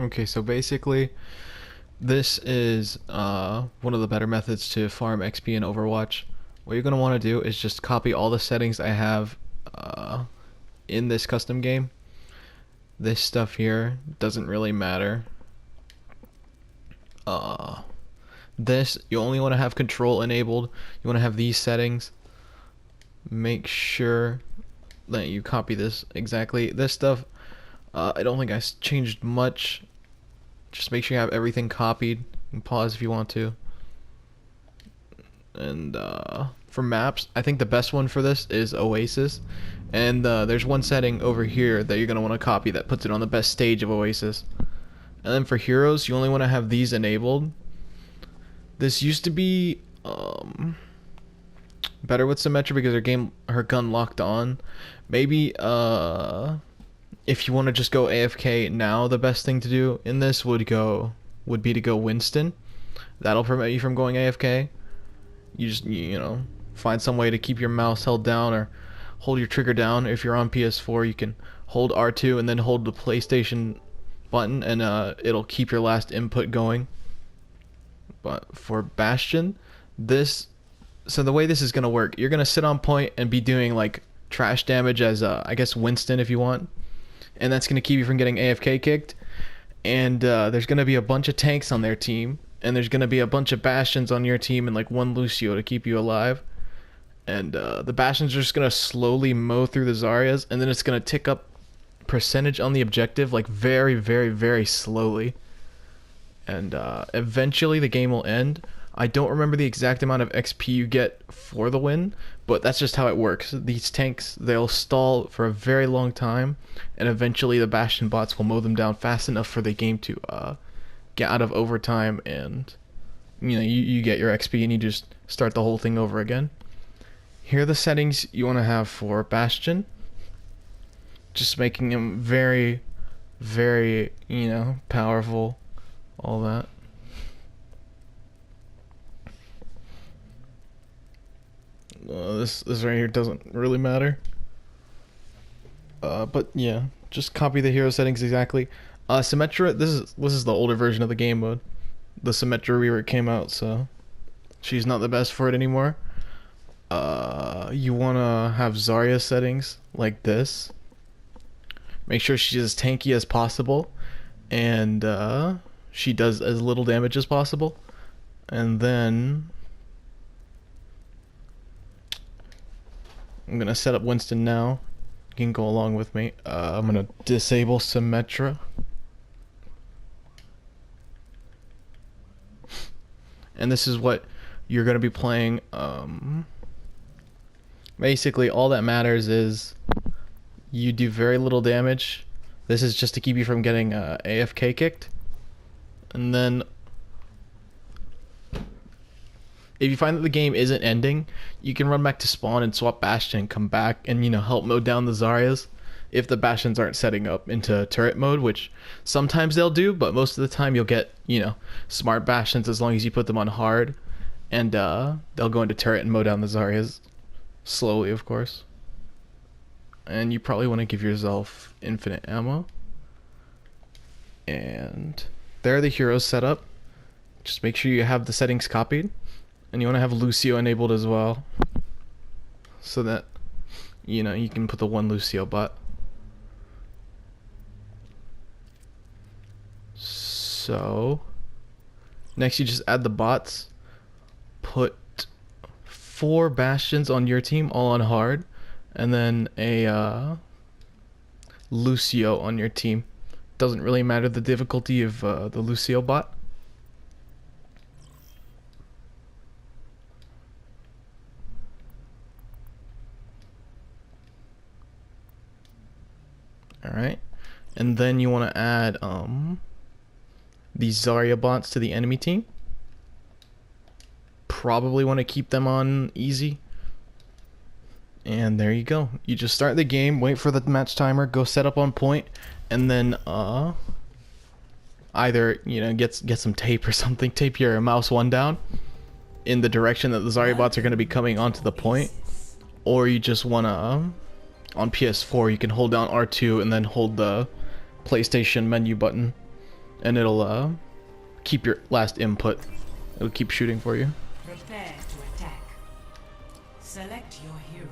Okay, so basically, this is one of the better methods to farm XP in Overwatch. What you're going to want to do is just copy all the settings I have uh, in this custom game. This stuff here doesn't really matter. Uh, this, you only want to have control enabled. You want to have these settings. Make sure that you copy this exactly. This stuff, I don't think I changed much. Just make sure you have everything copied. You can pause if you want to. And for maps, I think the best one for this is Oasis. And there's one setting over here that you're going to want to copy that puts it on the best stage of Oasis. And then for heroes, you only want to have these enabled. This used to be better with Symmetra because her gun locked on. Maybe if you want to just go AFK now, the best thing to do in this would be to go Winston. That'll prevent you from going AFK. You just find some way to keep your mouse held down or hold your trigger down. If you're on PS4, you can hold R2 and then hold the PlayStation button, and it'll keep your last input going. But for Bastion, so the way this is gonna work, you're gonna sit on point and be doing like trash damage as I guess Winston if you want, and that's gonna keep you from getting AFK kicked. And there's gonna be a bunch of tanks on their team, and there's gonna be a bunch of Bastions on your team, and like one Lucio to keep you alive. And the Bastions are just gonna slowly mow through the Zaryas, and then it's gonna tick up percentage on the objective like very, very, very slowly. And eventually the game will end. I don't remember the exact amount of XP you get for the win, but that's just how it works. These tanks, they'll stall for a very long time, and eventually the Bastion bots will mow them down fast enough for the game to get out of overtime, and you get your XP and you just start the whole thing over again. Here are the settings you want to have for Bastion. Just making him very, very, powerful, all that. This right here doesn't really matter. But yeah, just copy the hero settings exactly. Symmetra, this is the older version of the game mode. The Symmetra rework came out, so she's not the best for it anymore. You wanna have Zarya settings like this. Make sure she's as tanky as possible, and she does as little damage as possible. And then I'm gonna set up Winston now. You can go along with me. I'm gonna disable Symmetra. And this is what you're gonna be playing. Basically, all that matters is you do very little damage. This is just to keep you from getting AFK kicked. And then if you find that the game isn't ending, you can run back to spawn and swap Bastion and come back and help mow down the Zaryas if the Bastions aren't setting up into turret mode, which sometimes they'll do, but most of the time you'll get smart Bastions as long as you put them on hard, and they'll go into turret and mow down the Zaryas slowly, of course. And you probably want to give yourself infinite ammo. And there are the heroes set up. Just make sure you have the settings copied. And you want to have Lucio enabled as well, so that you can put the one Lucio bot. So next you just add the bots. Put 4 Bastions on your team, all on hard, and then a Lucio on your team. Doesn't really matter the difficulty of the Lucio bot. Alright, and then you want to add these Zarya bots to the enemy team. Probably want to keep them on easy. And there you go. You just start the game, wait for the match timer, go set up on point, and then either get some tape or something, tape your mouse 1 down in the direction that the Zarya bots are going to be coming onto the point, or you just want to on PS4 you can hold down R2 and then hold the PlayStation menu button and it'll keep your last input. It'll keep shooting for you. Prepare to attack. Select your hero.